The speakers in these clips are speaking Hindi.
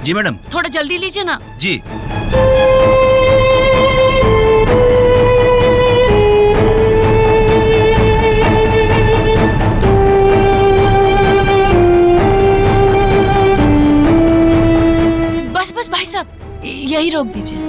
जी मैडम। थोड़ा जल्दी लीजिए ना। जी। बस बस भाई साहब, यही रोक दीजिए।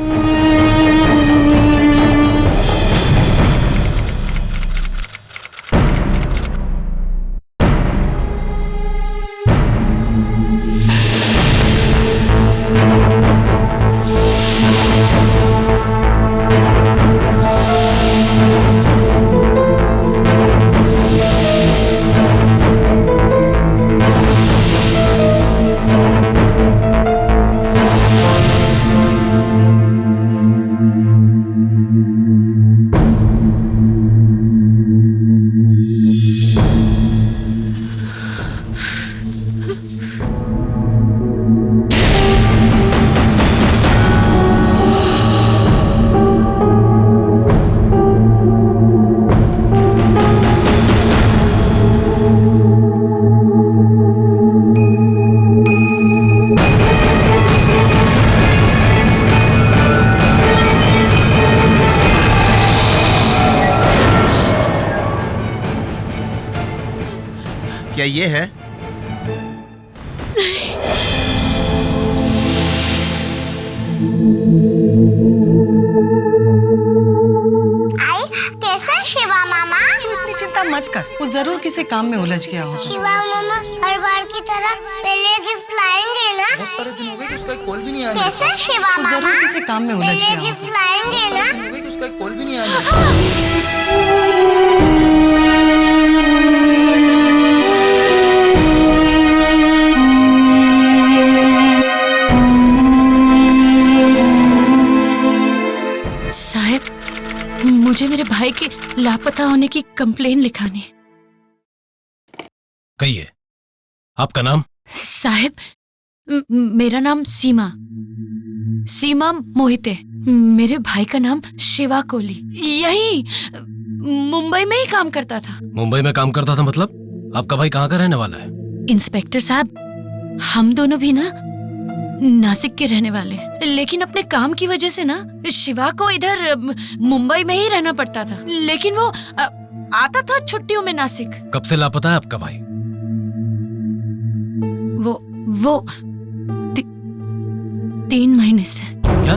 क्या ये है? कैसा शिवा मामा? तू इतनी चिंता मत कर, वो जरूर किसी काम में उलझ गया होगा। शिवा मामा हर बार की तरह पहले गिफ्ट लाएंगे ना? बहुत सारे दिन हो गए कि उसका एक कॉल भी नहीं आया। कैसा शिवा वो मामा? जरूर किसी काम में उलझ पहले गया गिफ्ट होगा। लाएंगे ना? हो गए कि उसका एक कॉल भी नहीं आया। साहब, मुझे मेरे भाई के लापता होने की कंप्लेन लिखानी है। कहिए, आपका नाम? साहब, मेरा नाम सीमा मोहिते। मेरे भाई का नाम शिवा कोहली। यही मुंबई में ही काम करता था। मुंबई में काम करता था मतलब? आपका भाई कहाँ का रहने वाला है? इंस्पेक्टर साहब, हम दोनों भी ना नासिक के रहने वाले, लेकिन अपने काम की वजह से ना शिवा को इधर मुंबई में ही रहना पड़ता था। लेकिन वो आता था छुट्टियों में नासिक। कब से लापता है आपका भाई? वो 3 महीने से। क्या?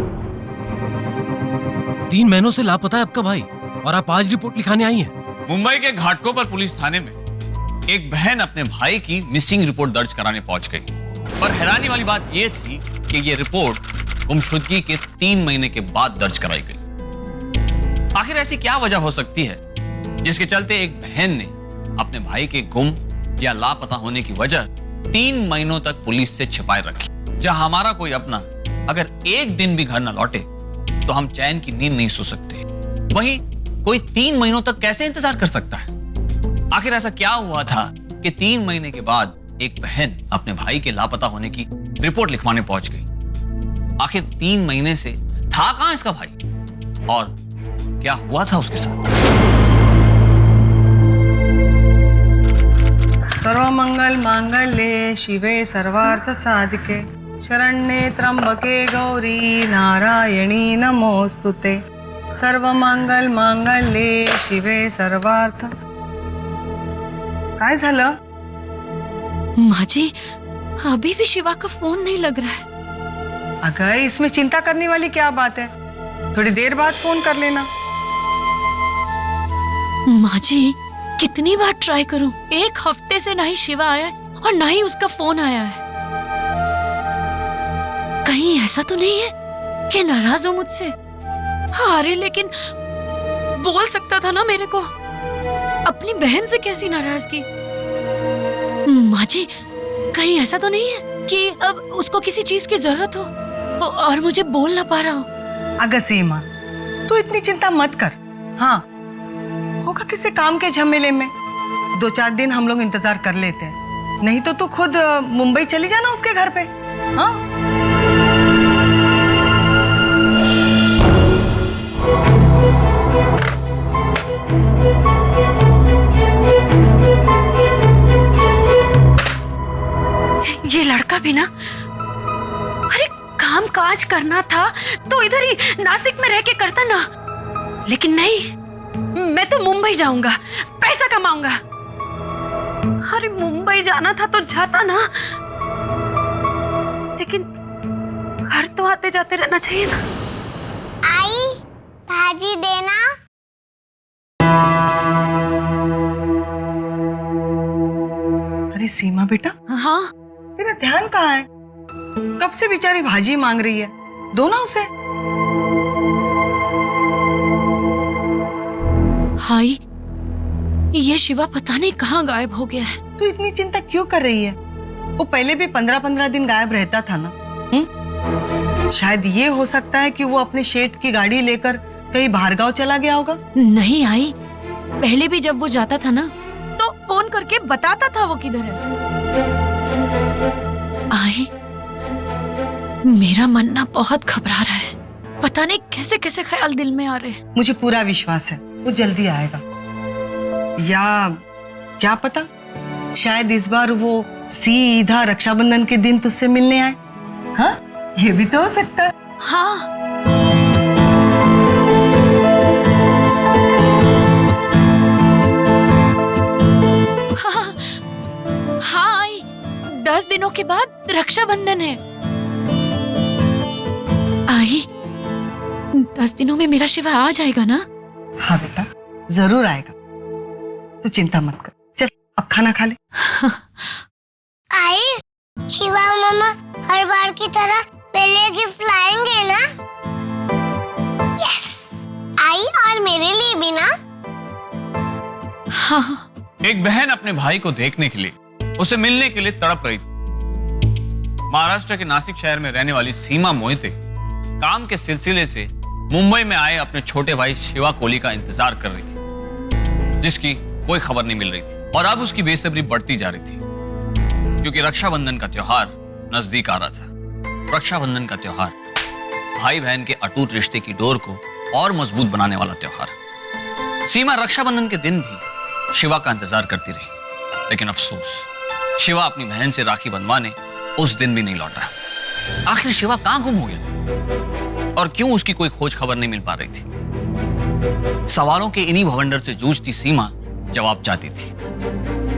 3 महीनों से लापता है आपका भाई और आप आज रिपोर्ट लिखाने आई हैं? मुंबई के घाटकोपर पुलिस थाने में एक बहन अपने भाई की मिसिंग रिपोर्ट दर्ज कराने पहुंच गई। और हैरानी वाली बात यह थी कि ये रिपोर्ट गुमशुदगी के 3 महीने के बाद दर्ज कराई गई। आखिर ऐसी क्या वजह हो सकती है जिसके चलते एक बहन ने अपने भाई के गुम या लापता होने की वजह 3 महीनों तक पुलिस से छिपाए रखी? जहां हमारा कोई अपना अगर एक दिन भी घर न लौटे तो हम चैन की नींद नहीं सो सकते, वहीं कोई 3 महीनों तक कैसे इंतजार कर सकता है? आखिर ऐसा क्या हुआ था कि 3 महीने के बाद एक बहन अपने भाई के लापता होने की रिपोर्ट लिखवाने पहुंच गई? आखिर 3 महीने से था कहां इसका भाई और क्या हुआ था उसके साथ? सर्वमंगल मांगल्ये शिवे सर्वार्थ साधिके शरण्ये त्र्यंबके गौरी नारायणी नमोस्तुते। सर्वमंगल मांगल्ये शिवे सर्वार्थ। काय झालं? माँ जी, अभी भी शिवा का फोन नहीं लग रहा है। अगर इसमें चिंता करने वाली क्या बात है, थोड़ी देर बाद फोन कर लेना। माँ जी, कितनी बार ट्राई करूं? 1 हफ्ते से ना ही शिवा आया है और ना ही उसका फोन आया है। कहीं ऐसा तो नहीं है कि नाराज हो मुझसे? अरे लेकिन बोल सकता था ना मेरे को। अपनी बहन से कैसी नाराजगी? माँ जी, कहीं ऐसा तो नहीं है कि अब उसको किसी चीज की जरूरत हो और मुझे बोल ना पा रहा हो? अगर सीमा, तू इतनी चिंता मत कर। हाँ, होगा किसी काम के झमेले में। 2-4 दिन हम लोग इंतजार कर लेते हैं, नहीं तो तू खुद मुंबई चली जाना उसके घर पे। हाँ, ये लड़का भी ना, अरे काज करना था तो इधर ही नासिक में रह के करता ना, लेकिन नहीं, मैं तो मुंबई जाऊंगा, पैसा कमाऊंगा। अरे मुंबई जाना था तो जाता ना, लेकिन घर तो आते जाते रहना चाहिए ना। आई भाजी देना। अरे सीमा बेटा, हाँ तेरा ध्यान कहाँ है? कब से बेचारी भाजी मांग रही है, दो ना उसे। हाय, ये शिवा पता नहीं कहाँ गायब हो गया है। तू इतनी चिंता क्यों कर रही है? वो पहले भी 15-15 दिन गायब रहता था ना। शायद ये हो सकता है कि वो अपने शेठ की गाड़ी लेकर कहीं बाहर गांव चला गया होगा। नहीं आई, पहले भी जब वो जाता था ना तो फोन करके बताता था वो किधर है। आई, मेरा मन ना बहुत घबरा रहा है, पता नहीं कैसे कैसे ख्याल दिल में आ रहे हैं। मुझे पूरा विश्वास है वो जल्दी आएगा, या क्या पता शायद इस बार वो सीधा रक्षाबंधन के दिन तुझसे मिलने आए। हाँ, ये भी तो हो सकता है। हाँ, हाँ, 10 दिनों के बाद रक्षाबंधन है। आई, 10 दिनों में मेरा शिवा आ जाएगा ना? हाँ बेटा, जरूर आएगा, तो चिंता मत कर। चल अब खाना खा ले। आई शिवा मामा हर बार की तरह पहले गिफ्ट लाएंगे ना? यस। आई और मेरे लिए भी ना? हाँ, एक बहन अपने भाई को देखने के लिए, उसे मिलने के लिए तड़प रही थी। महाराष्ट्र के नासिक शहर में रहने वाली सीमा मोहिते काम के सिलसिले से मुंबई में आए अपने छोटे भाई शिवा कोहली का इंतजार कर रही थी, जिसकी कोई खबर नहीं मिल रही थी। और अब उसकी बेसब्री बढ़ती जा रही थी, क्योंकि रक्षाबंधन का त्योहार नजदीक आ रहा था। रक्षाबंधन का त्योहार भाई बहन के अटूट रिश्ते की डोर को और मजबूत बनाने वाला त्योहार। सीमा रक्षाबंधन के दिन भी शिवा का इंतजार करती रही, लेकिन अफसोस, शिवा अपनी बहन से राखी बंधवाने उस दिन भी नहीं लौटा। आखिर शिवा कहां गुम हो गया था और क्यों उसकी कोई खोज खबर नहीं मिल पा रही थी? सवालों के इन्हीं भवंडर से जूझती सीमा जवाब चाहती थी,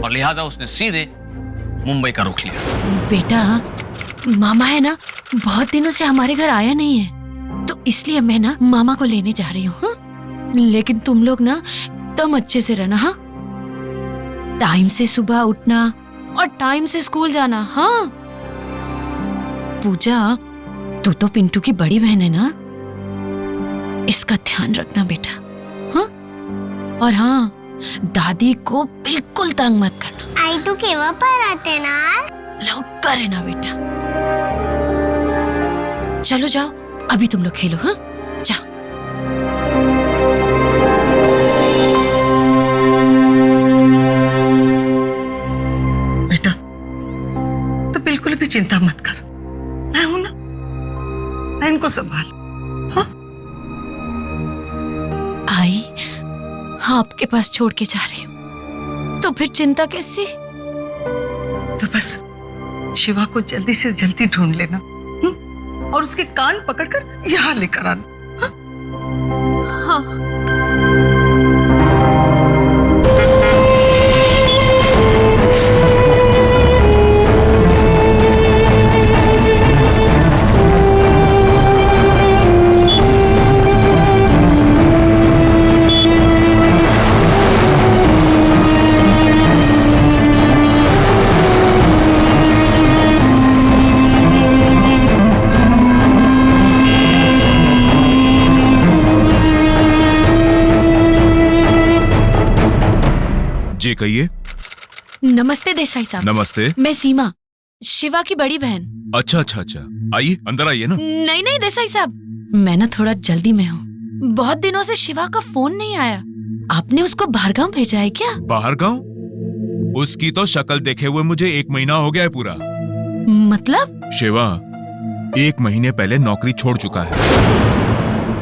और लिहाजा उसने सीधे मुंबई का रुख लिया। बेटा, मामा है ना, बहुत दिनों से हमारे घर आया नहीं है, तो इसलिए मैं ना मामा को लेने जा रही हूँ। हाँ? लेकिन तुम लोग ना एकदम अच्छे से रहना। हाँ, टाइम से सुबह उठना और टाइम से स्कूल जाना। हाँ पूजा, तू तो पिंटू की बड़ी बहन है ना, इसका ध्यान रखना बेटा। हाँ, और हाँ, दादी को बिल्कुल तंग मत करना। आई तो केवा पर आते ना? लौकर है ना बेटा। चलो जाओ, अभी तुम लोग खेलो। हाँ, जाओ। बेटा, तो बिल्कुल भी चिंता मत कर, मैं हूं ना, मैं इनको संभाल। हाँ? आई, हाँ, आपके पास छोड़ के जा रही हूँ, तो फिर चिंता कैसी? तो बस शिवा को जल्दी से जल्दी ढूंढ लेना, और उसके कान पकड़कर यहाँ लेकर आना। हाँ। जी कहिए। नमस्ते देसाई साहब। नमस्ते। मैं सीमा, शिवा की बड़ी बहन। अच्छा अच्छा अच्छा, आइए अंदर आइए ना। नहीं नहीं देसाई साहब, मैं ना थोड़ा जल्दी में हूँ, बहुत दिनों से शिवा का फोन नहीं आया। आपने उसको बाहर गाँव भेजा है क्या? बाहर गाँव? उसकी तो शक्ल देखे हुए मुझे 1 महीना हो गया है पूरा। मतलब? शिवा 1 महीने पहले नौकरी छोड़ चुका है।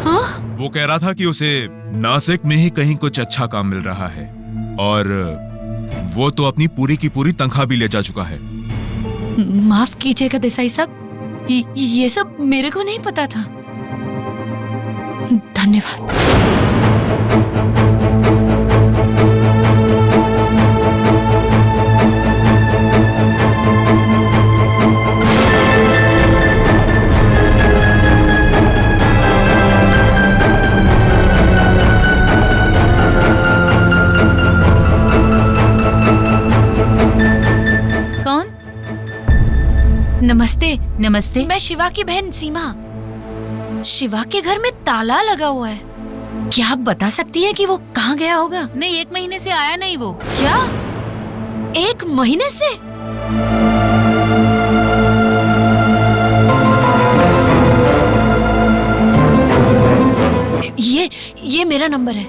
हाँ? वो कह रहा था कि उसे नासिक में ही कहीं कुछ अच्छा काम मिल रहा है, और वो तो अपनी पूरी की पूरी तनख्वाह भी ले जा चुका है। माफ कीजिएगा देसाई साहब, ये सब मेरे को नहीं पता था। धन्यवाद। कौन? नमस्ते। नमस्ते। मैं शिवा की बहन सीमा। शिवा के घर में ताला लगा हुआ है। क्या आप बता सकती हैं कि वो कहाँ गया होगा? नहीं, 1 महीने से आया नहीं वो। क्या? 1 महीने से? ये मेरा नंबर है।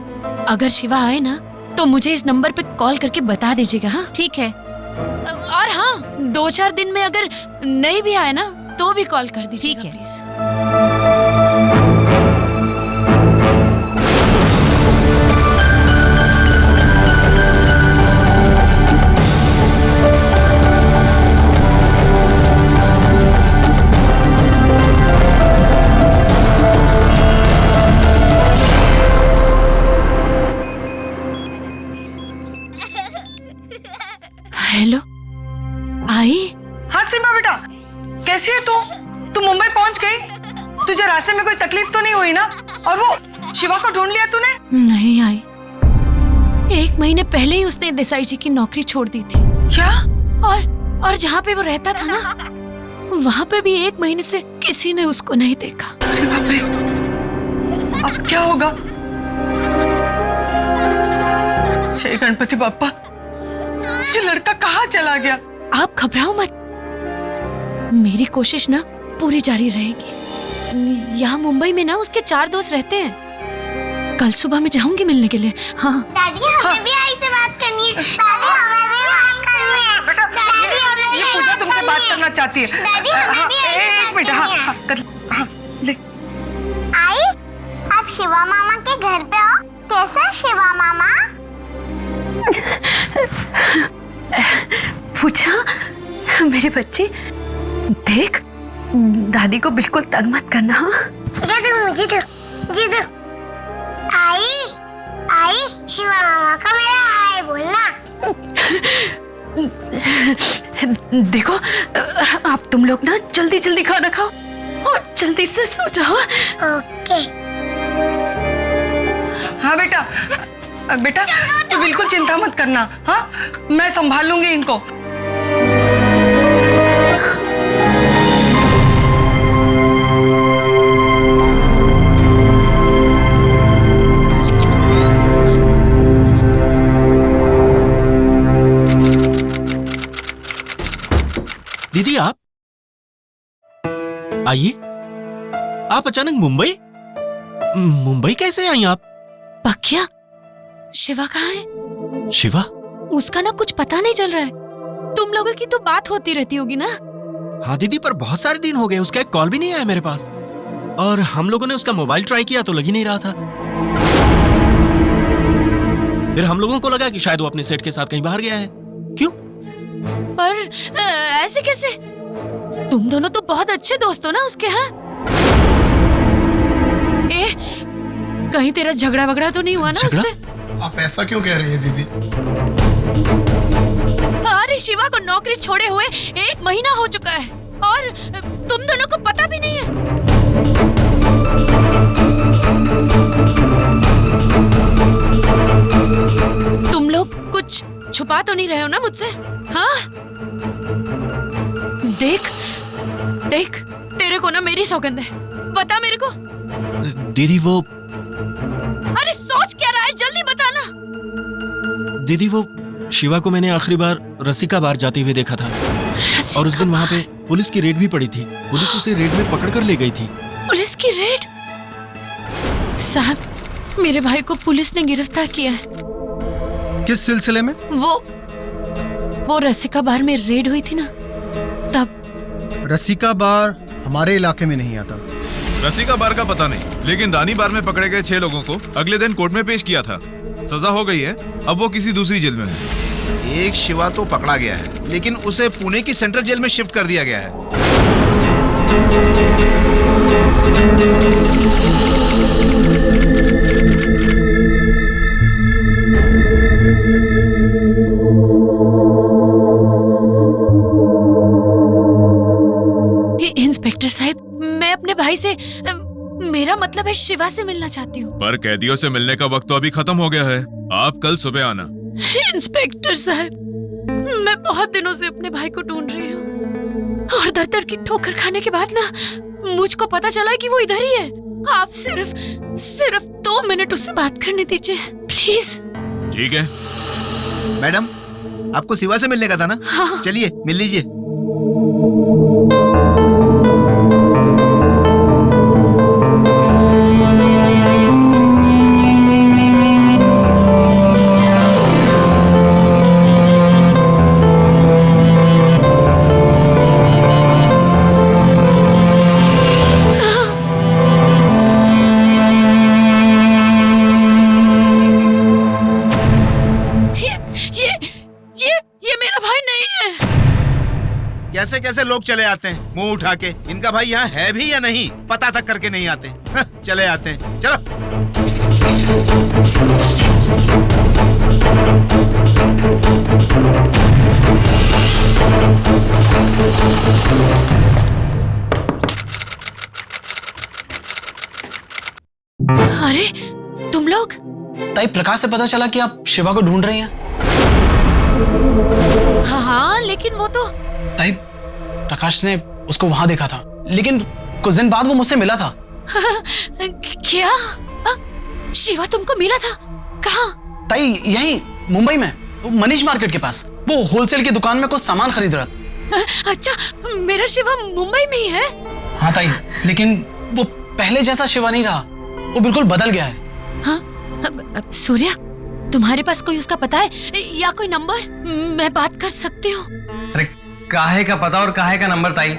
अगर शिवा आए ना तो मुझे इस नंबर पे कॉल करके बता दीजिएगा। हाँ ठीक है। और हाँ, 2-4 दिन में अगर नहीं भी आए ना तो भी कॉल कर दीजिएगा। ठीक है। प्लीज। हेलो, आई? हाँ सीमा बेटा, कैसी है तू मुंबई पहुंच गई? तुझे रास्ते में कोई तकलीफ तो नहीं हुई ना? और वो शिवा को ढूंढ लिया तूने? नहीं आई। 1 महीने पहले ही उसने देसाई जी की नौकरी छोड़ दी थी। क्या? और जहाँ पे वो रहता था ना, वहाँ पे भी 1 महीने से किसी ने उसको नहीं देखा। अरे बाप रे, अब क्या होगा? हे गणपति बाप्पा, ये लड़का कहाँ चला गया? आप घबराओ मत, मेरी कोशिश ना पूरी जारी रहेगी। यहाँ मुंबई में ना उसके 4 दोस्त रहते हैं। कल सुबह मैं जाऊंगी मिलने के लिए। हाँ दादी हमें भी आई से बात करनी है। दादी हमें भी बात करनी है। बेटा, दादी हमें ये पूजा तुमसे बात करना चाहती है। दादी, हमें हाँ, भी ऐसे एक बात मिनट। हाँ करनी है। हाँ, हाँ, ले। आई, आप शिवा मामा के घर पे हो? कैसा है शिवा मामा? पूछा मेरे बच्चे, देख दादी को बिल्कुल तंग मत करना। हाँ मुझे दो। आई शिवा मामा का मेरा हाय बोलना। देखो, आप तुम लोग ना जल्दी जल्दी खाना खाओ और जल्दी से सो जाओ। ओके। हाँ बेटा, बेटा तू बिल्कुल चिंता मत करना। हाँ, मैं संभाल लूंगी इनको। दीदी आप आइए। आप अचानक मुंबई कैसे आई आप? पक्या, शिवा कहाँ है? शिवा? उसका ना कुछ पता नहीं चल रहा है। तुम लोगों की तो बात होती रहती होगी ना? हाँ दीदी, पर बहुत सारे दिन हो गए, उसका एक कॉल भी नहीं आया मेरे पास। और हम लोगों ने उसका मोबाइल ट्राई किया तो लग ही नहीं रहा था। फिर हम लोगों को लगा कि शायद वो अपने सेट के साथ कहीं बाहर गया है। क्यों? पर ऐसे कैसे? तुम दोनों तो बहुत अच्छे दोस्त हो ना उसके। हाँ, कहीं तेरा झगड़ा वगड़ा तो नहीं हुआ ना उससे? आप ऐसा क्यों कह रही है दीदी? अरे शिवा को नौकरी छोड़े हुए 1 महीना हो चुका है और तुम दोनों को पता भी नहीं है। तुम लोग कुछ छुपा तो नहीं रहे हो ना मुझसे? हाँ, देख तेरे को ना मेरी सौगंध है, बता मेरे को। दीदी वो अरे सोच क्या रहा है, जल्दी बताना। दीदी वो शिवा को मैंने आखिरी बार रसिका बार जाते हुए देखा था। और उस दिन वहाँ पे पुलिस की रेड भी पड़ी थी। पुलिस उसे रेड में पकड़ कर ले गई थी। पुलिस की रेड? साहब, मेरे भाई को पुलिस ने गिरफ्तार किया है। किस सिलसिले में? वो रसिका बार में रेड हुई थी ना, तब। रसिका बार हमारे इलाके में नहीं आता। रसिका बार का पता नहीं, लेकिन रानी बार में पकड़े गए 6 लोगों को अगले दिन कोर्ट में पेश किया था। सजा हो गई है, अब वो किसी दूसरी जेल में है। एक शिवा तो पकड़ा गया है, लेकिन उसे पुणे की सेंट्रल जेल में शिफ्ट कर दिया गया है। इंस्पेक्टर साहब, मैं अपने भाई से मेरा मतलब है शिवा से मिलना चाहती हूँ। पर कैदियों से मिलने का वक्त तो अभी खत्म हो गया है। आप कल सुबह आना। इंस्पेक्टर साहब, मैं बहुत दिनों से अपने भाई को ढूंढ रही हूँ और दर दर की ठोकर खाने के बाद ना मुझको पता चला कि वो इधर ही है। आप सिर्फ 2 मिनट उससे बात करने दीजिए प्लीज। ठीक है। मैडम, आपको शिवा से मिलने का था ना? हाँ। चलिए मिल लीजिए। ये मेरा भाई नहीं है। कैसे कैसे लोग चले आते हैं मुंह उठा के। इनका भाई यहाँ है भी या नहीं पता तक करके नहीं आते। चले आते हैं। चलो। अरे तुम लोग? ताई, प्रकाश से पता चला कि आप शिवा को ढूंढ रही हैं। हाँ, लेकिन वो तो ताई, प्रकाश ने उसको वहां देखा था, लेकिन कुछ दिन बाद वो मुझसे मिला था। क्या? शिवा तुमको मिला था? कहाँ? ताई, यही मुंबई में, वो मनीष मार्केट के पास। वो होलसेल की दुकान में कुछ सामान खरीद रहा था। अच्छा, मेरा शिवा मुंबई में ही है? हाँ ताई, लेकिन वो पहले जैसा शिवा नहीं रहा, वो बिल्कुल बदल गया है। हाँ? सूर्या, तुम्हारे पास कोई उसका पता है या कोई नंबर? मैं बात कर सकती हूँ। अरे काहे का पता और काहे का नंबर ताई?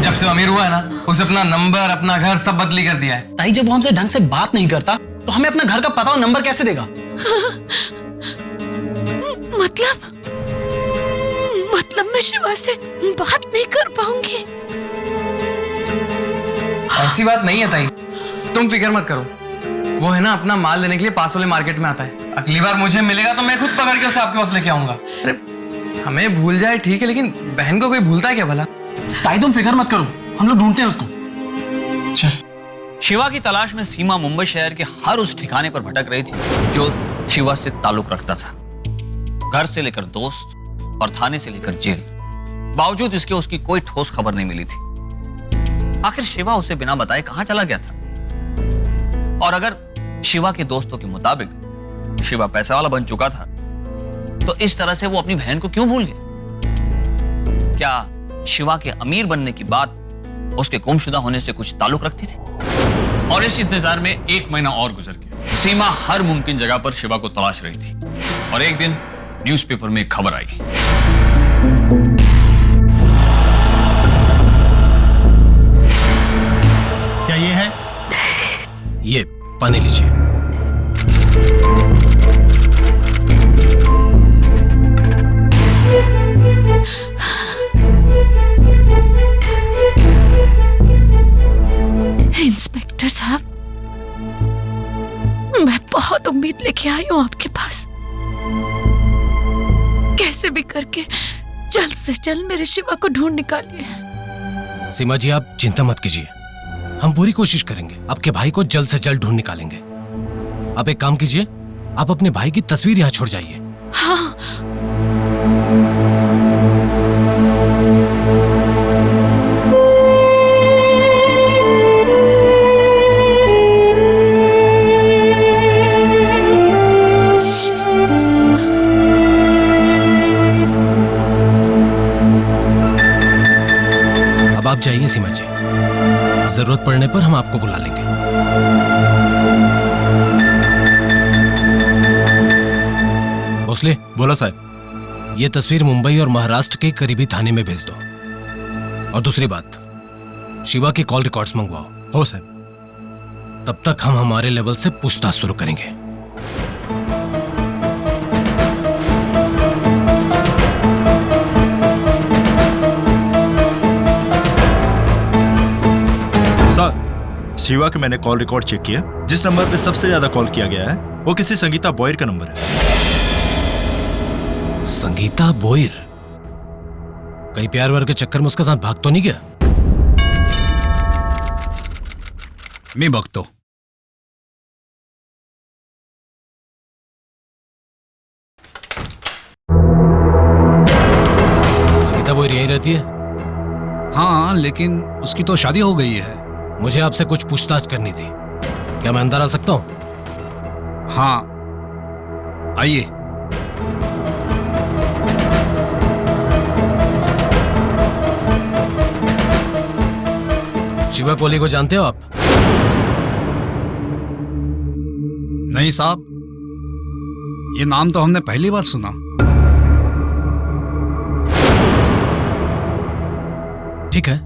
जब से अमीर हुआ है ना, उसे अपना नंबर, अपना घर सब बदली कर दिया है। ताई, जब वो हमसे ढंग से बात नहीं करता तो हमें अपना घर का पता और नंबर कैसे देगा? मतलब मैं शिवा से बात नहीं कर पाऊंगी। ऐसी बात नहीं है ताई, तुम फिक्र मत करो। वो है ना, अपना माल लेने के लिए पास वाले मार्केट में आता है। अगली बार मुझे मिलेगा तो मैं खुद पकड़ के उसे आपके पास लेके आऊंगा। अरे हमें भूल जाए ठीक है, लेकिन बहन को कोई भूलता है क्या भला? ताई, तुम फिक्र मत करो, हम लोग ढूंढते हैं उसको। चल। शिवा की तलाश में सीमा मुंबई शहर के हर उस ठिकाने पर भटक रही थी जो शिवा से ताल्लुक रखता था। घर से लेकर दोस्त और थाने से लेकर जेल। बावजूद इसके उसकी कोई ठोस खबर नहीं मिली थी। आखिर शिवा उसे बिना बताए कहां चला गया था? और अगर शिवा के दोस्तों के मुताबिक शिवा पैसा वाला बन चुका था, तो इस तरह से वो अपनी बहन को क्यों भूल गया? क्या शिवा के अमीर बनने की बात उसके गुमशुदा होने से कुछ ताल्लुक रखती थी? और इस इंतजार में 1 महीना और गुजर गया। सीमा हर मुमकिन जगह पर शिवा को तलाश रही थी और एक दिन न्यूज़पेपर में एक खबर आई। क्या ये है? ये पानी लीजिए। इंस्पेक्टर साहब, मैं बहुत उम्मीद लेके आई हूँ आपके पास। कैसे भी करके जल्द से जल्द मेरे शिवा को ढूंढ निकालिए। सीमा जी, आप चिंता मत कीजिए, हम पूरी कोशिश करेंगे। आपके भाई को जल्द से जल्द ढूंढ निकालेंगे। आप एक काम कीजिए, आप अपने भाई की तस्वीर यहाँ छोड़ जाइए। हाँ। अब आप जाइए सीमा जी, जरूरत पड़ने पर हम आपको बुला लेंगे। भोसले। बोला साहब। ये तस्वीर मुंबई और महाराष्ट्र के करीबी थाने में भेज दो। और दूसरी बात, शिवा के कॉल रिकॉर्ड्स मंगवाओ। हो साहब। तब तक हम हमारे लेवल से पूछताछ शुरू करेंगे। शिवा के मैंने कॉल रिकॉर्ड चेक किया। जिस नंबर पे सबसे ज्यादा कॉल किया गया है वो किसी संगीता बोयर का नंबर है। संगीता बोयर? कहीं प्यार वार के चक्कर में उसके साथ भाग तो नहीं गया? मैं बघतो। संगीता बोयर यहीं रहती है? हाँ, लेकिन उसकी तो शादी हो गई है। मुझे आपसे कुछ पूछताछ करनी थी, क्या मैं अंदर आ सकता हूँ? हाँ, आइए। शिवा कोहली को जानते हो आप? नहीं साहब, ये नाम तो हमने पहली बार सुना। ठीक है,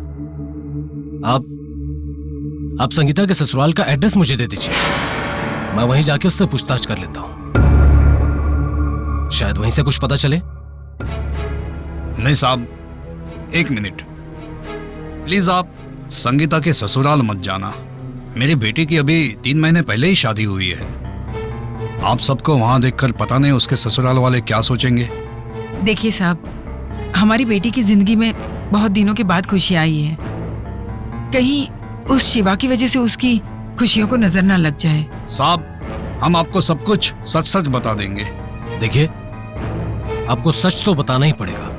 आप संगीता के ससुराल का एड्रेस मुझे दे दीजिए, मैं वहीं जाके उससे पूछताछ कर लेता हूं। शायद वहीं से कुछ पता चले। नहीं साहब, एक मिनट प्लीज। आप संगीता के ससुराल मत जाना। मेरी बेटी की अभी 3 महीने पहले ही शादी हुई है। आप सबको वहां देखकर पता नहीं उसके ससुराल वाले क्या सोचेंगे। देखिए साहब, हमारी बेटी की जिंदगी में बहुत दिनों के बाद खुशी आई है। कहीं उस शिवा की वजह से उसकी खुशियों को नजर ना लग जाए। साहब, हम आपको सब कुछ सच सच बता देंगे। देखिए, आपको सच तो बताना ही पड़ेगा।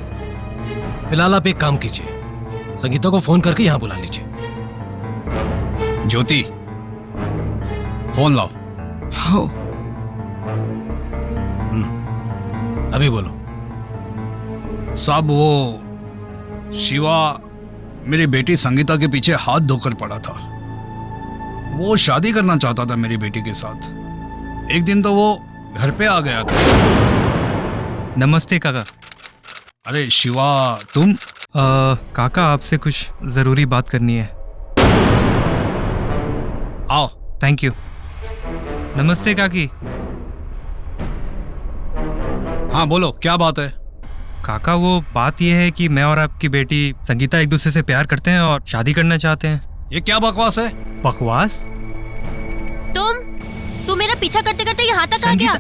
फिलहाल आप एक काम कीजिए, संगीता को फोन करके यहां बुला लीजिए। ज्योति, फोन लाओ। हो। अभी बोलो। साहब, वो शिवा मेरी बेटी संगीता के पीछे हाथ धोकर पड़ा था। वो शादी करना चाहता था मेरी बेटी के साथ। एक दिन तो वो घर पे आ गया था। नमस्ते काका। अरे शिवा, तुम? काका, आपसे कुछ जरूरी बात करनी है। आओ। Thank you. नमस्ते काकी। हाँ बोलो, क्या बात है? काका, वो बात ये है कि मैं और आपकी बेटी संगीता एक दूसरे से प्यार करते हैं और शादी करना चाहते हैं। ये क्या बकवास है? बकवास? तू मेरा पीछा करते करते यहाँ तक आ गया।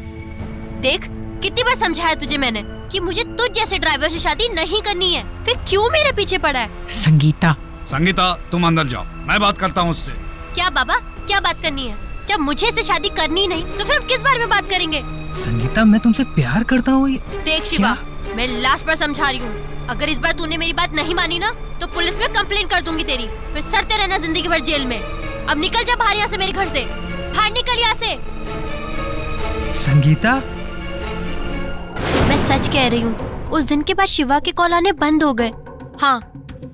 देख, कितनी बार समझाया तुझे मैंने कि मुझे तुझ जैसे ड्राइवर से शादी नहीं करनी है, फिर क्यों मेरे पीछे पड़ा है? संगीता। संगीता, तुम अंदर जाओ, मैं बात करता हूँ उससे। क्या बाबा, क्या बात करनी है? जब मुझे से शादी करनी नहीं तो फिर हम किस बारे में बात करेंगे? संगीता, मैं तुमसे प्यार करता हूँ। देख शिवा, मैं लास्ट बार समझा रही हूँ, अगर इस बार तूने मेरी बात नहीं मानी ना तो पुलिस में कंप्लेंट कर दूंगी तेरी, फिर सड़ते रहना जिंदगी भर जेल में। अब निकल जा बाहर यहाँ से, मेरे घर से बाहर निकल यहाँ से। संगीता, मैं सच कह रही हूँ, उस दिन के बाद शिवा के कॉल आने बंद हो गए। हाँ,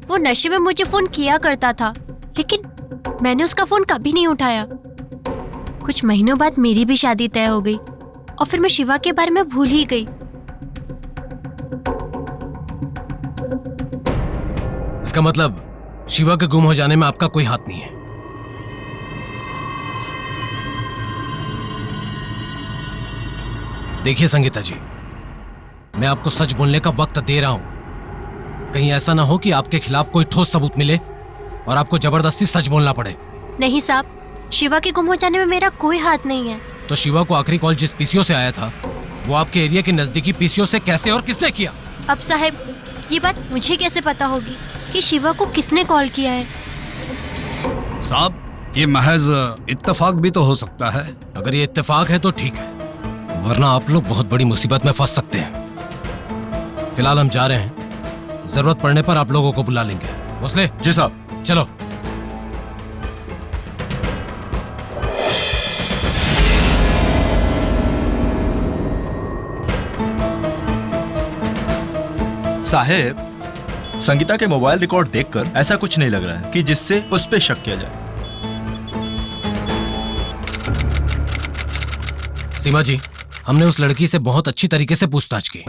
वो नशे में मुझे फोन किया करता था, लेकिन मैंने उसका फोन कभी नहीं उठाया। कुछ महीनों बाद मेरी भी शादी तय हो गई और फिर मैं शिवा के बारे में भूल ही गई। इसका मतलब शिवा के गुम हो जाने में आपका कोई हाथ नहीं है। देखिए संगीता जी, मैं आपको सच बोलने का वक्त दे रहा हूं। कहीं ऐसा ना हो कि आपके खिलाफ कोई ठोस सबूत मिले और आपको जबरदस्ती सच बोलना पड़े। नहीं साहब, शिवा के गुम हो जाने में मेरा कोई हाथ नहीं है। तो शिवा को आखिरी कॉल जिस पीसीओ से आया था वो आपके एरिया के नजदीकी पीसीओ से कैसे और किसने किया? अब साहब, ये बात मुझे कैसे पता होगी कि शिवा को किसने कॉल किया है? साहब, ये महज इत्तेफाक भी तो हो सकता है। अगर ये इत्तेफाक है तो ठीक है, वरना आप लोग बहुत बड़ी मुसीबत में फंस सकते हैं। फिलहाल हम जा रहे हैं, जरूरत पड़ने पर आप लोगों को बुला लेंगे। भोसले जी साहब। चलो। साहेब, संगीता के मोबाइल रिकॉर्ड देखकर ऐसा कुछ नहीं लग रहा है कि जिससे उस पे शक किया जाए। सीमा जी, हमने उस लड़की से बहुत अच्छी तरीके से पूछताछ की,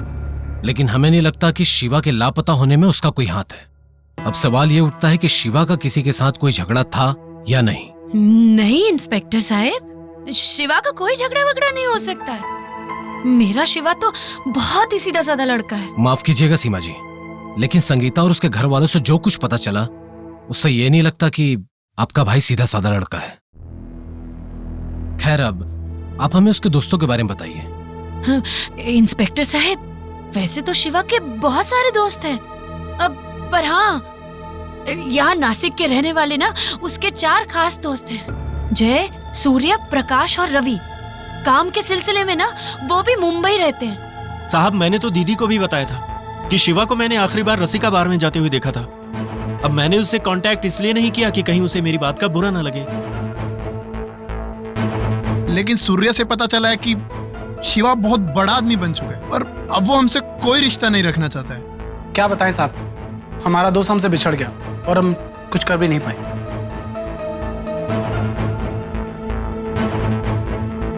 लेकिन हमें नहीं लगता कि शिवा के लापता होने में उसका कोई हाथ है। अब सवाल ये उठता है कि शिवा का किसी के साथ कोई झगड़ा था या नहीं। नहीं इंस्पेक्टर साहब, शिवा का कोई झगड़ा वगड़ा नहीं हो सकता है। मेरा शिवा तो बहुत ही सीधा साधा लड़का है। माफ कीजिएगा सीमा जी, लेकिन संगीता और उसके घर वालों से जो कुछ पता चला उससे ये नहीं लगता कि आपका भाई सीधा साधा लड़का है। खैर, अब आप हमें उसके दोस्तों के बारे में बताइए। इंस्पेक्टर साहब, वैसे तो शिवा के बहुत सारे दोस्त हैं, अब पर हाँ, यहाँ नासिक के रहने वाले ना उसके 4 खास दोस्त हैं, जय, सूर्य, प्रकाश और रवि। काम के सिलसिले में ना वो भी मुंबई रहते हैं। साहब, मैंने तो दीदी को भी बताया था कि शिवा को मैंने आखिरी बार रसिका बार में जाते हुए देखा था। अब मैंने उससे कांटेक्ट इसलिए नहीं किया कि कहीं उसे मेरी बात का बुरा ना लगे। लेकिन सूर्य से पता चला है कि शिवा बहुत बड़ा आदमी बन चुका है और अब वो हमसे कोई रिश्ता नहीं रखना चाहता है। क्या बताएं साहब, हमारा दोस्त हमसे बिछड़ गया और हम कुछ कर भी नहीं पाए।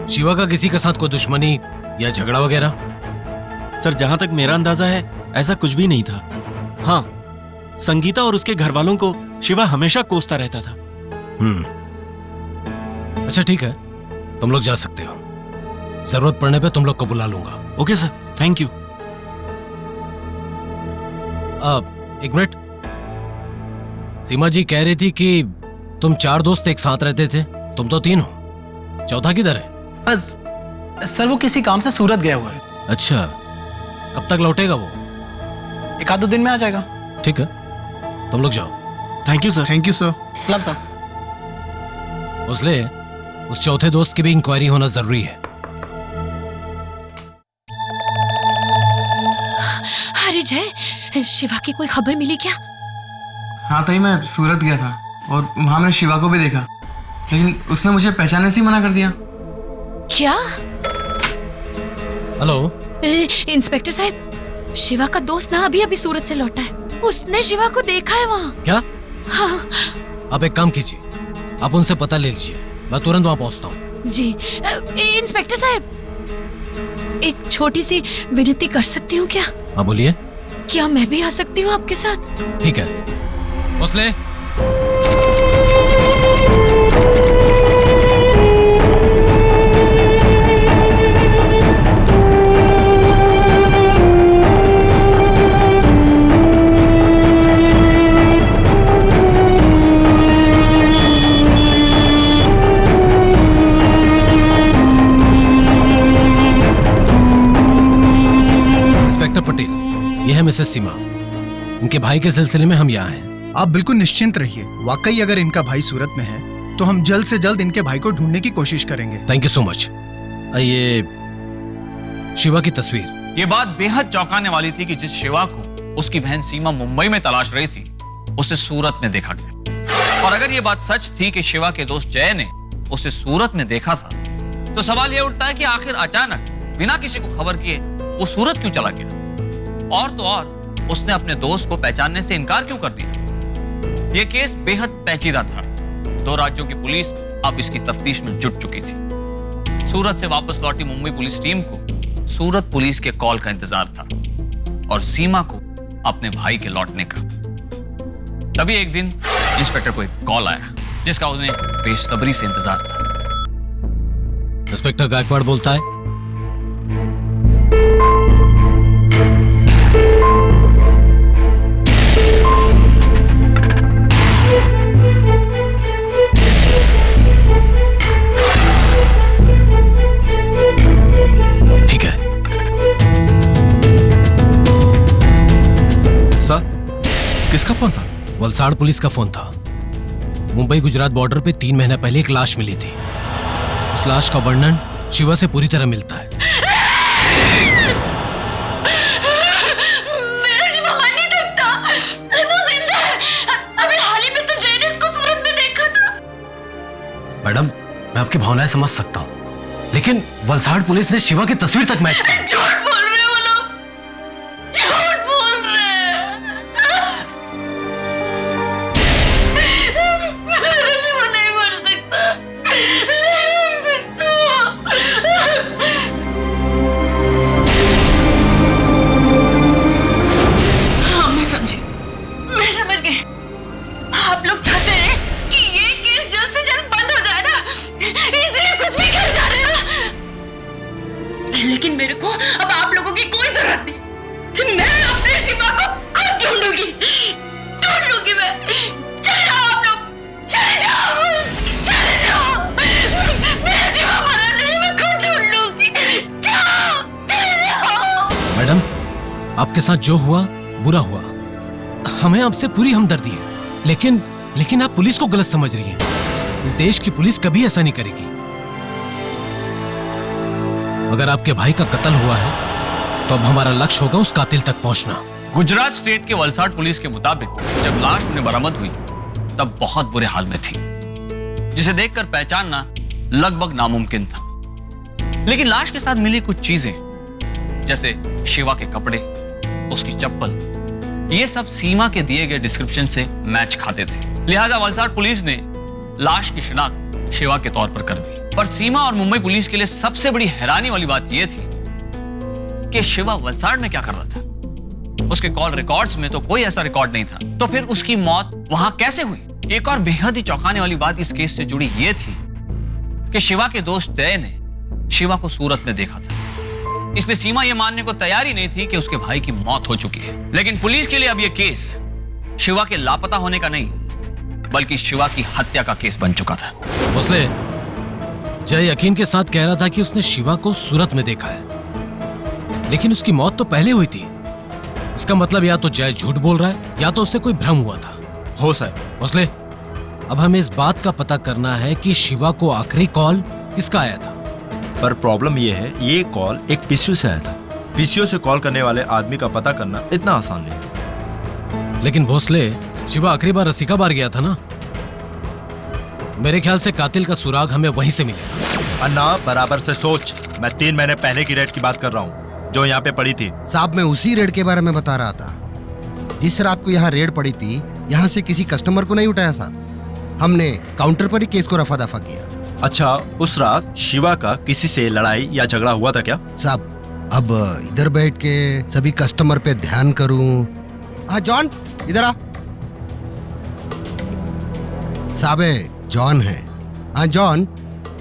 शिवा का किसी के साथ कोई दुश्मनी या झगड़ा वगैरह? सर, जहां तक मेरा अंदाजा है ऐसा कुछ भी नहीं था। हाँ, संगीता और उसके घर वालों को शिवा हमेशा कोसता रहता था। अच्छा ठीक है, तुम लोग जा सकते हो। जरूरत पड़ने पे तुम लोग को बुला लूंगा। Okay sir, thank you. एक मिनट, सीमा जी कह रही थी कि तुम 4 दोस्त एक साथ रहते थे, तुम तो 3 हो, चौथा किधर है? सर वो किसी काम से सूरत गया हुआ है। अच्छा, कब तक लौटेगा वो? 1-2 दिन में आ जाएगा। ठीक है, तुम लोग जाओ। Thank you sir. Thank you sir. सलाम साहब। उसले उस चौथे दोस्त की भी इंक्वायरी होना जरूरी है। अरे जय, शिवा की कोई खबर मिली क्या? हाँ ताई, मैं सूरत गया था और वहां मैंने शिवा को भी देखा, लेकिन उसने मुझे पहचानने से ही मना कर दिया। क्या? हेलो इंस्पेक्टर साहब, शिवा का दोस्त ना अभी अभी सूरत से लौटा है, उसने शिवा को देखा है वहाँ। क्या? हाँ। आप एक काम कीजिए, आप उनसे पता ले लीजिए, मैं तुरंत वहां पहुंचता हूँ। जी इंस्पेक्टर साहब, एक छोटी सी विनती कर सकती हूँ क्या? हाँ बोलिए। क्या मैं भी आ सकती हूँ आपके साथ? ठीक है। भोसले, इंस्पेक्टर पटेल, यह है मिसेस सीमा। इनके भाई के सिलसिले में हम यहाँ हैं। आप बिल्कुल निश्चिंत रहिए, वाकई अगर इनका भाई सूरत में है तो हम जल्द से जल्द इनके भाई को ढूंढने की कोशिश करेंगे। Thank you so much. ये शिवा की तस्वीर। ये बात बेहद चौंकाने वाली थी कि जिस शिवा को उसकी बहन सीमा मुंबई में तलाश रही थी, उसे सूरत में देखा गया। और अगर ये बात सच थी कि शिवा के दोस्त जय ने उसे सूरत में देखा था, तो सवाल ये उठता है कि आखिर अचानक बिना किसी को खबर किए वो सूरत क्यों चला गया? और तो और उसने अपने दोस्त को पहचानने से इनकार क्यों कर दिया? यह केस बेहद पेचीदा था। 2 राज्यों की पुलिस अब इसकी तफ्तीश में जुट चुकी थी। सूरत से वापस लौटी मुंबई पुलिस टीम को सूरत पुलिस के कॉल का इंतजार था और सीमा को अपने भाई के लौटने का। तभी एक दिन इंस्पेक्टर को एक कॉल आया जिसका उन्हें बेसब्री से इंतजार था। इंस्पेक्टर गायकवाड़ बोलता है। ठीक है सर, किसका फोन था? वलसाड़ पुलिस का फोन था। मुंबई गुजरात बॉर्डर पे 3 महीने पहले एक लाश मिली थी। उस लाश का वर्णन शिवा से पूरी तरह मिलता है। मेरा शिवा मर नहीं सकता, वो जिंदा है। अभी हाल ही में तो जय ने उसको सूरत में देखा था। मैडम, मैं आपकी भावनाएं समझ सकता हूँ, लेकिन वलसाड़ पुलिस ने शिवा की तस्वीर तक मैच की। झूठ बोल रहे हैं वो लोग, झूठ बोल रहे हैं। मेरा शिवा नहीं मर सकता, नहीं मर सकता। हाँ, मैं समझ गई। आप लोग चाहते हैं कि ये केस जल्द से जल्द बंद हो जाए ना, इसलिए कुछ भी कर जा रहे हैं। लेकिन मेरे को अब आप लोगों की कोई जरूरत नहीं। मैं अपने शिवा को खुद ढूंढूंगी मैं। चले जाओ आप लोग, चले जाओ। मैडम, आपके साथ जो हुआ बुरा हुआ, हमें आपसे पूरी हमदर्दी है, लेकिन आप पुलिस को गलत समझ रही हैं। इस देश की पुलिस कभी ऐसा नहीं करेगी। अगर आपके भाई का कत्ल हुआ है तो अब हमारा लक्ष्य होगा उस कातिल तक पहुंचना। गुजरात स्टेट के वलसाड पुलिस के मुताबिक जब लाश उन्हें बरामद हुई तब बहुत बुरे हाल में थी, जिसे देखकर पहचानना लगभग नामुमकिन था। लेकिन लाश के साथ मिली कुछ चीजें, जैसे शिवा के कपड़े, उसकी चप्पल, ये सब सीमा के दिए गए डिस्क्रिप्शन से मैच खाते थे। लिहाजा वलसाड पुलिस ने लाश की शिनाख्त शिवा के तौर पर कर दी। पर सीमा और मुंबई पुलिस के लिए सबसे बड़ी हैरानी वाली बात यह थी कि शिवा वलसाड में क्या कर रहा था। उसके कॉल रिकॉर्ड्स में तो कोई ऐसा रिकॉर्ड नहीं था, तो फिर उसकी मौत वहां कैसे हुई? एक और बेहद ही चौंकाने वाली बात इस केस से जुड़ी यह थी कि शिवा के दोस्त जय ने शिवा को सूरत में देखा था। इसलिए सीमा यह मानने को तैयार ही नहीं थी कि उसके भाई की मौत हो चुकी है। लेकिन पुलिस के लिए अब यह केस शिवा के लापता होने का नहीं, बल्कि शिवा की हत्या का केस बन चुका था। भोसले, जय यकीन के साथ कह रहा था कि उसने शिवा को सूरत में देखा है, लेकिन उसकी मौत तो पहले हुई थी। इसका मतलब या तो जय झूठ बोल रहा है या तो उससे कोई भ्रम हुआ था। हो सर। भोसले, अब हमें इस बात का पता करना है कि शिवा को आखिरी कॉल किसका आया था। पर प्रॉब्लम ये है, ये कॉल एक पीसीओ से आया था। पीसीओ से कॉल करने वाले आदमी का पता करना इतना आसान नहीं है। लेकिन भोसले, शिवा आखिरी बार रसिका बार गया था ना। मेरे ख्याल से कातिल का सुराग हमें वहीं से मिलेगा। अन्ना, बराबर से सोच। मैं 3 महीने पहले की रेड की बात कर रहा हूँ, जो यहाँ पे पड़ी थी। साहब, मैं उसी रेड के बारे में बता रहा था। जिस रात को यहाँ रेड पड़ी थी, यहाँ से किसी कस्टमर को नहीं उठाया साहब। हमने काउंटर पर ही केस को रफा दफा किया। अच्छा, उस रात शिवा का किसी से लड़ाई या झगड़ा हुआ था क्या? साहब, अब इधर बैठ के सभी कस्टमर पे ध्यान करूं। हाँ जॉन, इधर आ। साहब, जॉन है। हाँ जॉन,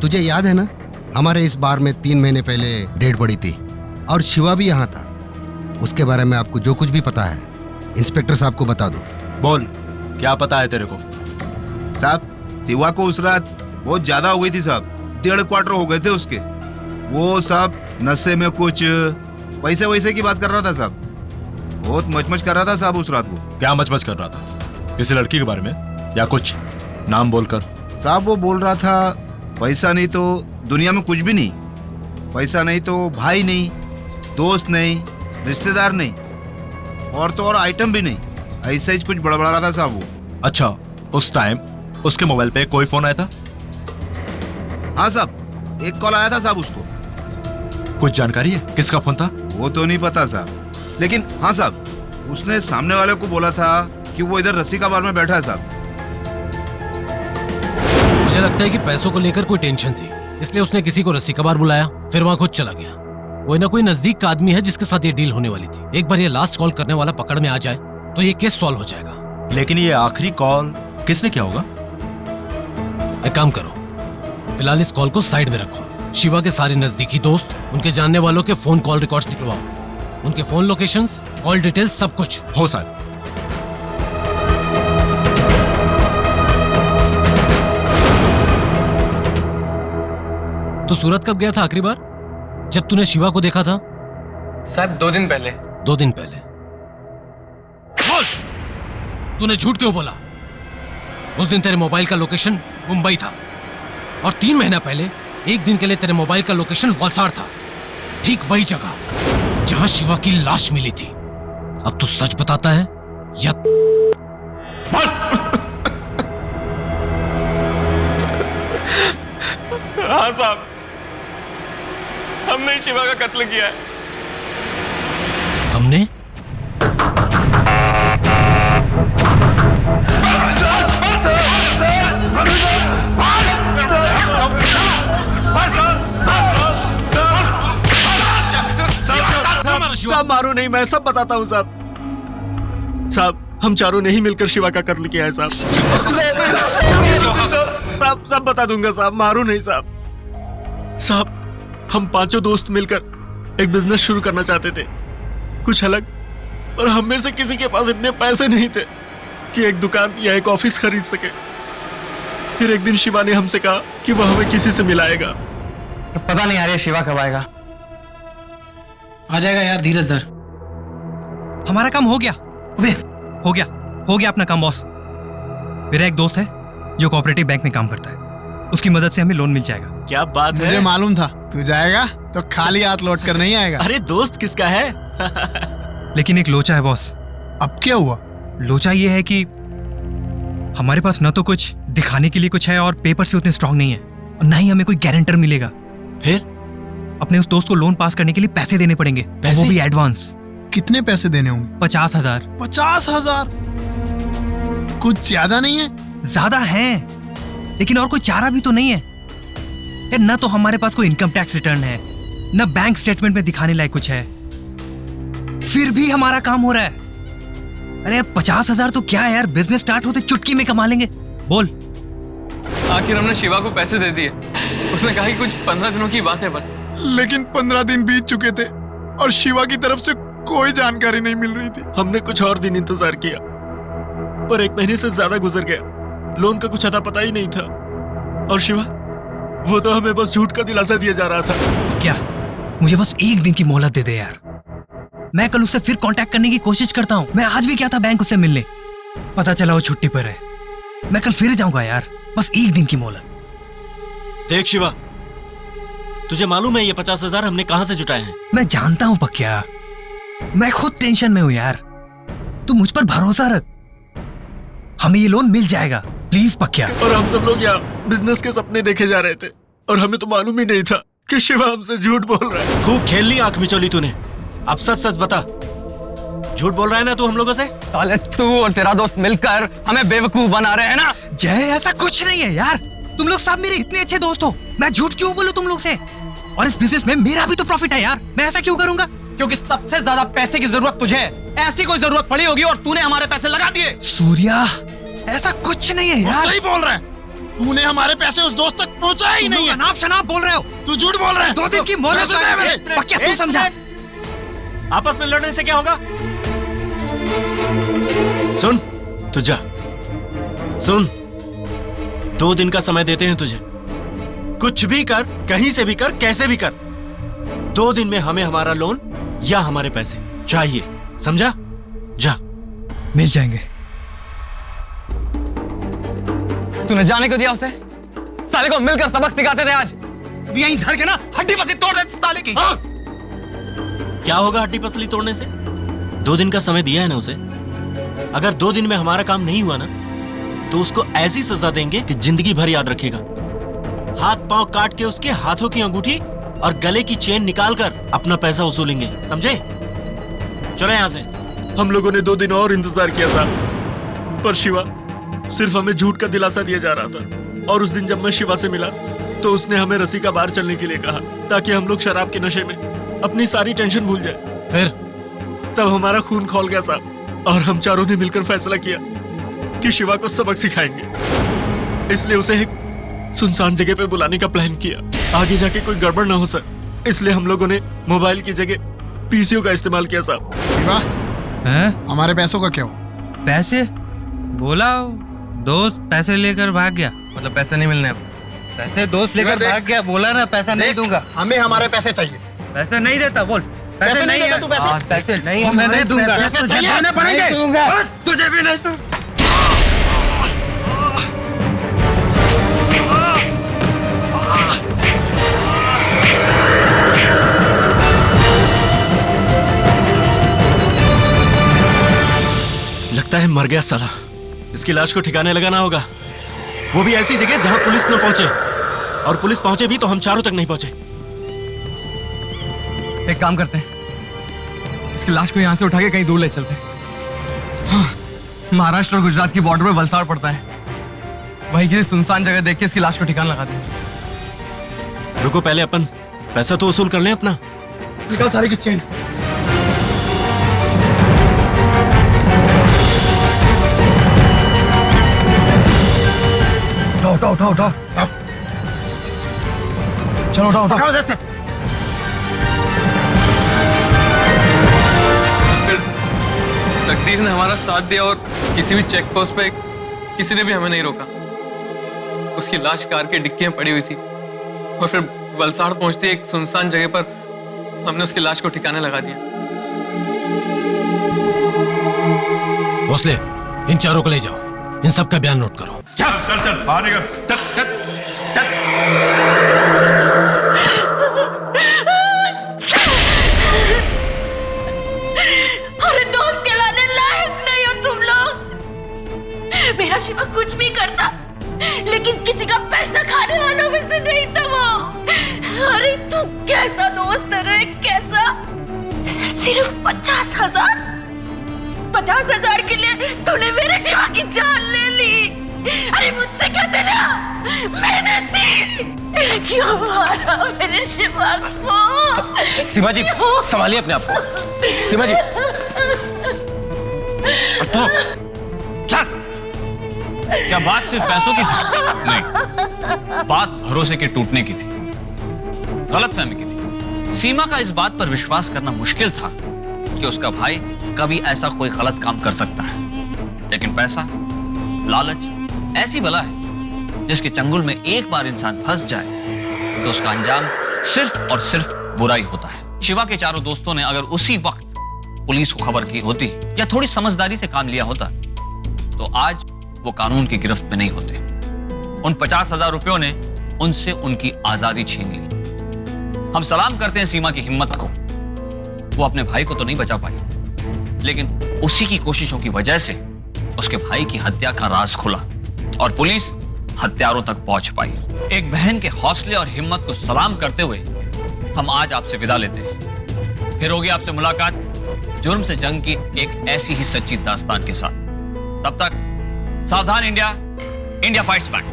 तुझे याद है ना, हमारे इस बार में 3 महीने पहले डेट पड़ी थी और शिवा भी यहाँ था। उसके बारे में आपको जो कुछ भी पता है, इंस्पेक्टर साहब को बता दो। बोल, क्या पता है तेरे को? साहब, शिवा को उस रात बहुत ज्यादा हो गई थी साहब। 1.5 क्वार्टर हो गए थे उसके। वो साहब नशे में कुछ पैसे वैसे की बात कर रहा था साहब। बहुत मचमच कर रहा था साहब उस रात को। क्या मचमच कर रहा था? किसी लड़की के बारे में या कुछ नाम बोलकर? साहब, वो बोल रहा था पैसा नहीं तो दुनिया में कुछ भी नहीं। पैसा नहीं तो भाई नहीं, दोस्त नहीं, रिश्तेदार नहीं, और तो और आइटम भी नहीं। ऐसा ही कुछ बड़बड़ा रहा था साहब वो। अच्छा, उस टाइम उसके मोबाइल पे कोई फोन आया था? हाँ साहब, एक कॉल आया था साहब उसको। कुछ जानकारी है किसका फोन था? वो तो नहीं पता साहब, लेकिन हाँ साहब, उसने सामने वाले को बोला था कि वो इधर रसिका बार में बैठा है साहब। मुझे लगता है कि पैसों को लेकर कोई टेंशन थी, इसलिए उसने किसी को रसिका बार बुलाया, फिर वहां खुद चला गया। कोई ना कोई नजदीक का आदमी है जिसके साथ ये डील होने वाली थी। एक बार ये लास्ट कॉल करने वाला पकड़ में आ जाए तो ये केस सॉल्व हो जाएगा। लेकिन ये आखिरी कॉल किसने किया होगा? एक काम करो, फिलहाल इस कॉल को साइड में रखो। शिवा के सारे नजदीकी दोस्त, उनके जानने वालों के फोन कॉल रिकॉर्ड्स निकलवाओ, उनके फोन लोकेशंस, कॉल डिटेल्स, सब कुछ। हो साहब। तू सूरत कब गया था आखिरी बार, जब तूने शिवा को देखा था? साहब 2 दिन पहले। 2 दिन पहले? बोल, तूने झूठ क्यों बोला? उस दिन तेरे मोबाइल का लोकेशन मुंबई था और 3 महीना पहले 1 दिन के लिए तेरे मोबाइल का लोकेशन वलसाड था, ठीक वही जगह जहां शिवा की लाश मिली थी। अब तू सच बताता है या? हाँ साहब, हमने शिवा का कत्ल किया है। हमने? साहब मारो नहीं, मैं सब बताता हूँ साहब। साहब, हम चारों ने ही मिलकर शिवा का कत्ल किया है साहब। साहब, सब बता दूंगा साहब, मारो नहीं साहब। साहब, हम 5 दोस्त मिलकर एक बिजनेस शुरू करना चाहते थे, कुछ अलग, और हम में से किसी के पास इतने पैसे नहीं थे कि एक दुकान या एक ऑफिस खरीद सके। फिर एक दिन शिवा ने हमसे कहा कि वह हमें किसी से मिलाएगा। तो पता नहीं आ रही शिवा कब आएगा। आ जाएगा यार, धीरज धर। हमारा काम हो गया। अबे हो गया अपना काम बॉस। मेरा एक दोस्त है जो कोऑपरेटिव बैंक में काम करता है, उसकी मदद से हमें लोन मिल जाएगा। क्या बात है, मुझे मालूम था तू जाएगा तो खाली हाथ लौट कर नहीं आएगा। अरे दोस्त किसका है? लेकिन एक लोचा है बॉस। अब क्या हुआ? लोचा ये है कि हमारे पास न तो कुछ दिखाने के लिए कुछ है और पेपर से उतने स्ट्रांग नहीं है, और ना ही हमें कोई गारंटर मिलेगा। फिर अपने उस दोस्त को लोन पास करने के लिए पैसे देने पड़ेंगे, पैसे? वो भी एडवांस। कितने पैसे देने होंगे? 50,000। 50,000 कुछ ज्यादा नहीं है? ज्यादा है, लेकिन और कोई चारा भी तो नहीं है। न तो हमारे पास कोई इनकम टैक्स रिटर्न है, न बैंक स्टेटमेंट में दिखाने लायक कुछ है, फिर भी हमारा काम हो रहा है। अरे 50,000 तो क्या है यार, बिजनेस स्टार्ट होते चुटकी में कमा लेंगे। बोल। आखिर हमने शिवा को पैसे दे दिए, उसने कहा कि कुछ 15 दिनों की बात है बस। लेकिन 15 दिन बीत चुके थे और शिवा की तरफ से कोई जानकारी नहीं मिल रही थी। हमने कुछ और दिन इंतजार किया, पर 1 महीने से ज्यादा गुजर गया, लोन का कुछ अता पता ही नहीं था। और शिवा, वो तो हमें बस झूठ का दिलासा दिया जा रहा था। क्या मुझे बस 1 दिन की मोहलत दे दे यार, मैं कल उससे फिर कांटेक्ट करने की कोशिश करता हूँ। मैं आज भी क्या था बैंक उससे मिलने, पता चला वो छुट्टी पर है। मैं कल फिर जाऊंगा यार, बस 1 दिन की मोहलत। देख शिवा, तुझे मालूम है ये 50,000 हमने कहां से जुटाए हैं? मैं जानता हूँ पक्या, मैं खुद टेंशन में हूँ यार, तू मुझ पर भरोसा रख, हमें ये लोन मिल जाएगा, प्लीज पक्या। और हम सब लोग यहाँ बिजनेस के सपने देखे जा रहे थे, और हमें तो मालूम ही नहीं था कि शिवा हमसे झूठ बोल रहा है। खूब खेल ली आंख मिचौली तूने, अब सच सच बता, झूठ बोल रहा है ना तू हम लोगों से? साले तू और तेरा दोस्त मिलकर हमें बेवकूफ बना रहे हैं ना। जय, ऐसा कुछ नहीं है यार, तुम लोग सब मेरे इतने अच्छे दोस्त हो, मैं झूठ क्यों बोलूं तुम लोग से? और इस बिजनेस में मेरा भी तो प्रॉफिट है यार, मैं ऐसा क्यों करूंगा? क्योंकि सबसे ज्यादा पैसे की जरूरत तुझे है, ऐसी कोई जरूरत पड़ी होगी और तूने हमारे पैसे लगा दिए। सूर्या, ऐसा कुछ नहीं है यार। सही बोल रहा है, तूने हमारे पैसे उस दोस्त तक पहुंचाया ही नहीं है। अनाप शनाप बोल रहे हो, तू झूठ बोल रहा है। 2 दिन की मोहलत पक्या, तू समझा। आपस में लड़ने से क्या होगा? सुन, तू जा, सुन, 2 दिन का समय देते हैं तुझे, कुछ भी कर, कहीं से भी कर, कैसे भी कर, 2 दिन में हमें हमारा लोन या हमारे पैसे चाहिए, समझा? जा। मिल जाएंगे। तूने जाने को दिया उसे? साले को मिलकर सबक सिखाते थे, आज यहीं धर के ना हड्डी पसली तोड़ देते साले की। क्या होगा हड्डी पसली तोड़ने से? 2 दिन का समय दिया है ना उसे, अगर 2 दिन में हमारा काम नहीं हुआ ना तो उसको ऐसी सजा देंगे कि जिंदगी भर याद रखेगा। हाथ पांव काट के उसके हाथों की अंगूठी और गले की चेन निकालकर अपना पैसा वसूलेंगे, समझे? चलो यहां से। हम लोगों ने 2 दिन और इंतजार किया था, पर शिवा सिर्फ हमें झूठ का दिलासा दिया जा रहा था। और उस दिन जब मैं शिवा से मिला तो उसने हमें रस्सी का बार चलने के लिए कहा, ताकि हम लोग शराब के नशे में अपनी सारी टेंशन भूल जाए। फिर तब हमारा खून खौल गया साहब, और हम चारों ने मिलकर फैसला किया कि शिवा को सबक सिखाएंगे। इसलिए उसे एक सुनसान जगह पे बुलाने का प्लान किया, आगे जाके कोई गड़बड़ ना हो सर। इसलिए हम लोगों ने मोबाइल की जगह पीसीओ का इस्तेमाल किया साहब। शिवा, हमारे पैसों का क्या हुआ? पैसे? बोला दोस्त पैसे लेकर भाग गया। मतलब पैसे नहीं मिलने अब? पैसे दोस्त लेकर भाग गया, बोला ना पैसा नहीं दूंगा। हमें हमारे पैसे चाहिए। पैसे नहीं देता, बोल। पैसे नहीं है, तू पैसे? पैसे नहीं, मैं नहीं दूंगा। पैसे देने पड़ेंगे। तुझे भी नहीं दूंगा। लगता है मर गया साला, इसकी लाश को ठिकाने लगाना होगा, वो भी ऐसी जगह जहां पुलिस न पहुंचे, और पुलिस पहुंचे भी तो हम चारों तक नहीं पहुंचे। एक काम करते हैं, इसकी लाश को यहाँ से उठा के कहीं दूर ले चलते हैं। हाँ, महाराष्ट्र और गुजरात की बॉर्डर पे वलसाड़ पड़ता है, वहीं किसी सुनसान जगह देख के इसकी लाश को ठिकाना लगा दें। रुको, पहले अपन पैसा तो वसूल कर लें अपना। निकाल सारी की चेन। उठाओ। चलो उठाओ। फिर तकदीर ने हमारा साथ दिया और किसी भी चेक पोस्ट पे किसी ने भी हमें नहीं रोका। उसकी लाश कार की डिक्की में पड़ी हुई थी, और फिर वलसाड़ पहुंचती एक सुनसान जगह पर हमने उसकी लाश को ठिकाने लगा दिया। भोसले, इन चारों को ले जाओ, इन सब का बयान नोट करो। चल चल चल बाहर निकल, चल चल अरे दोस्त कहलाने लायक नहीं हो तुम लोग। मेरा शिवा कुछ भी करता, लेकिन किसी का पैसा खाने वालों में से नहीं था वो। अरे तू कैसा दोस्त है रे, कैसा? सिर्फ 50,000? 50,000 के लिए तूने मेरे शिवा की जान ले ली। अरे मुझसे क्या देना, मैंने दी, क्यों मारा मेरे शिवा को? सीमा जी, संभालिए अपने आप को। सीमा जी, तो चल। क्या बात सिर्फ पैसों की थी? नहीं, बात भरोसे के टूटने की थी, गलतफहमी की थी। सीमा का इस बात पर विश्वास करना मुश्किल था कि उसका भाई कभी ऐसा कोई गलत काम कर सकता है, लेकिन पैसा, लालच ऐसी बला है जिसके चंगुल में एक बार इंसान फंस जाए तो उसका अंजाम सिर्फ और सिर्फ बुरा ही होता है। शिवा के चारों दोस्तों ने अगर उसी वक्त पुलिस को खबर की होती या थोड़ी समझदारी से काम लिया होता तो आज वो कानून की गिरफ्त में नहीं होते। उन 50,000 रुपयों ने उनसे उनकी आजादी छीन ली। हम सलाम करते हैं सीमा की हिम्मत को। वो अपने भाई को तो नहीं बचा पाई, लेकिन उसी की कोशिशों की वजह से उसके भाई की हत्या का राज खुला और पुलिस हत्यारों तक पहुंच पाई। एक बहन के हौसले और हिम्मत को सलाम करते हुए हम आज आपसे विदा लेते हैं। फिर होगी आपसे मुलाकात जुर्म से जंग की एक ऐसी ही सच्ची दास्तान के साथ। तब तक सावधान इंडिया, इंडिया फाइट्स बैक।